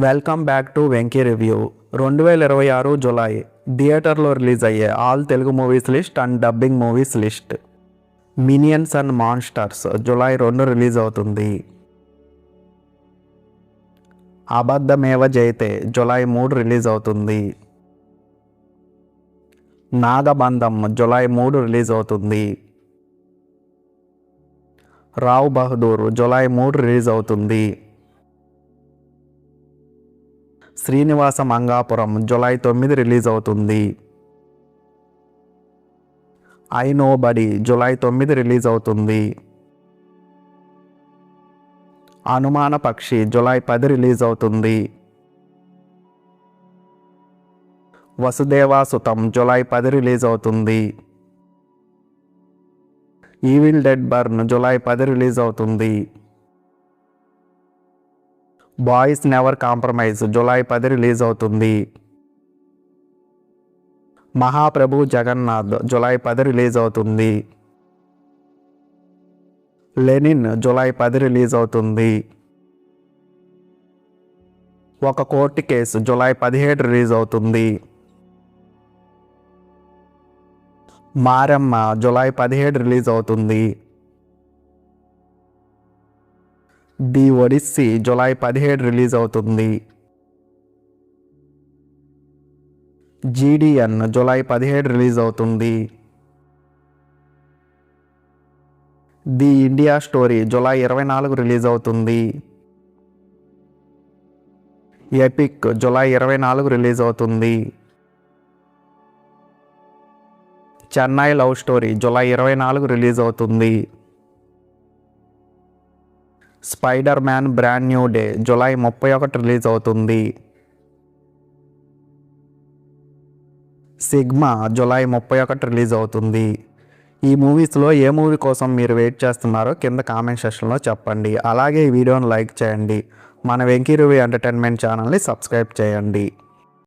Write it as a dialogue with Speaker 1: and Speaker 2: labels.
Speaker 1: Welcome back to Venky review. 2026 July థియేటర్లో release అయ్యే all Telugu movies list and dubbing movies list. Minions and monsters July 2 release అవుతుంది. అబద్ధమేవ జయతే July 3 release అవుతుంది. నాగబంధం July 3 release అవుతుంది. Rao Bahadur July 3 release అవుతుంది. శ్రీనివాస మంగాపురం జులై 9 release అవుతుంది. I no body జులై 9 release అవుతుంది. అనుమాన పక్షి జులై 10 రిలీజ్ అవుతుంది. వసుదేవాసుతం జులై 10 రిలీజ్ అవుతుంది. ఈవిల్ డెడ్ బర్న్ జులై 10 రిలీజ్ అవుతుంది. బాయ్స్ నెవర్ కాంప్రమైజ్ జులై 10 రిలీజ్ అవుతుంది. మహాప్రభు జగన్నాథ్ జులై 10 రిలీజ్ అవుతుంది. లెనిన్ జులై 10 రిలీజ్ అవుతుంది. ఒక కోర్టు కేసు జులై 17 రిలీజ్ అవుతుంది. మారమ్మ జులై 17 రిలీజ్ అవుతుంది. ది ఒడిస్సీ జులై 17 రిలీజ్ అవుతుంది. జీడిఎన్ జులై 17 రిలీజ్ అవుతుంది. ది ఇండియా స్టోరీ జులై 24 రిలీజ్ అవుతుంది. ఎపిక్ జులై 24 రిలీజ్ అవుతుంది. చెన్నై లవ్ స్టోరీ జులై 24 రిలీజ్ అవుతుంది. Spider Man brand new day జులై 31 రిలీజ్ అవుతుంది. సిగ్మా జులై 31 రిలీజ్ అవుతుంది. ఈ మూవీస్లో ఏ మూవీ కోసం మీరు వెయిట్ చేస్తున్నారో కింద కామెంట్ సెక్షన్లో చెప్పండి. అలాగే ఈ వీడియోని లైక్ చేయండి. మన వెంకీ రివ్యూ ఎంటర్టైన్మెంట్ ఛానల్ని సబ్స్క్రైబ్ చేయండి.